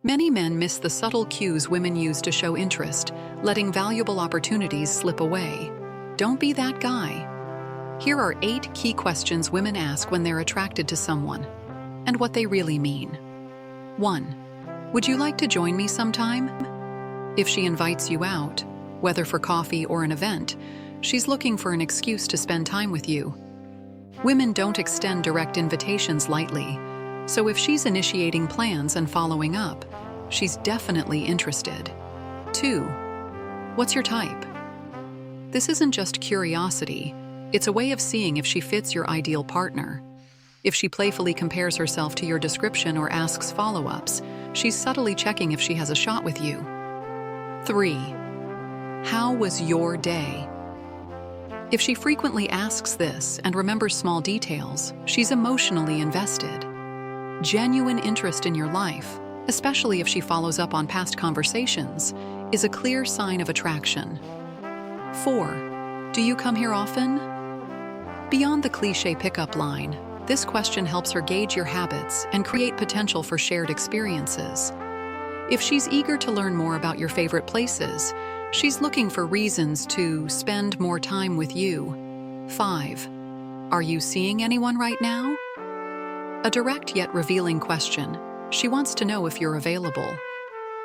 Many men miss the subtle cues women use to show interest, letting valuable opportunities slip away. Don't be that guy. Here are 8 key questions women ask when they're attracted to someone, and what they really mean. 1. Would you like to join me sometime? If she invites you out, whether for coffee or an event, she's looking for an excuse to spend time with you. Women don't extend direct invitations lightly, so if she's initiating plans and following up, she's definitely interested. 2. What's your type? This isn't just curiosity, it's a way of seeing if she fits your ideal partner. If she playfully compares herself to your description or asks follow-ups, she's subtly checking if she has a shot with you. 3. How was your day? If she frequently asks this and remembers small details, she's emotionally invested. Genuine interest in your life, especially if she follows up on past conversations, is a clear sign of attraction. 4. Do you come here often? Beyond the cliché pickup line, this question helps her gauge your habits and create potential for shared experiences. If she's eager to learn more about your favorite places, she's looking for reasons to spend more time with you. 5. Are you seeing anyone right now? A direct yet revealing question. She wants to know if you're available.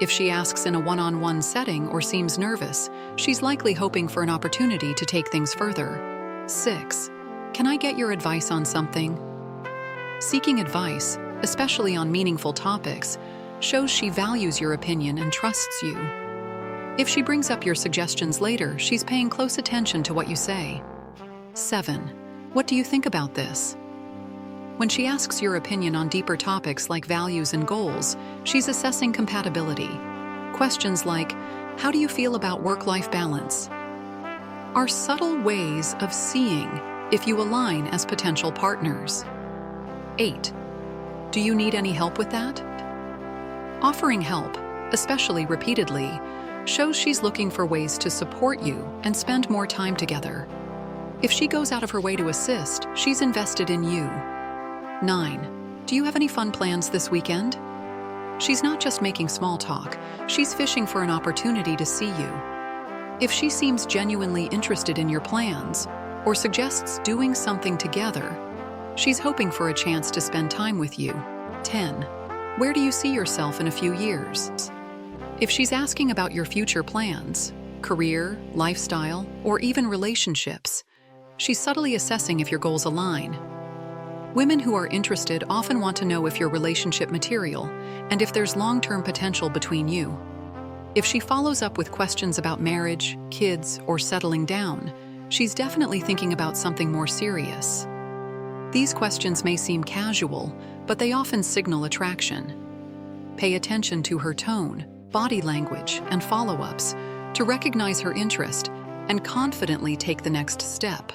If she asks in a one-on-one setting or seems nervous, she's likely hoping for an opportunity to take things further. 6. Can I get your advice on something? Seeking advice, especially on meaningful topics, shows she values your opinion and trusts you. If she brings up your suggestions later, she's paying close attention to what you say. 7. What do you think about this? When she asks your opinion on deeper topics like values and goals, she's assessing compatibility. Questions like, how do you feel about work-life balance? Are subtle ways of seeing if you align as potential partners. 8. Do you need any help with that? Offering help, especially repeatedly, shows she's looking for ways to support you and spend more time together. If she goes out of her way to assist, she's invested in you. 9. Do you have any fun plans this weekend? She's not just making small talk, she's fishing for an opportunity to see you. If she seems genuinely interested in your plans, or suggests doing something together, she's hoping for a chance to spend time with you. 10. Where do you see yourself in a few years? If she's asking about your future plans, career, lifestyle, or even relationships, she's subtly assessing if your goals align. Women who are interested often want to know if you're relationship material and if there's long-term potential between you. If she follows up with questions about marriage, kids, or settling down, she's definitely thinking about something more serious. These questions may seem casual, but they often signal attraction. Pay attention to her tone, body language, and follow-ups to recognize her interest and confidently take the next step.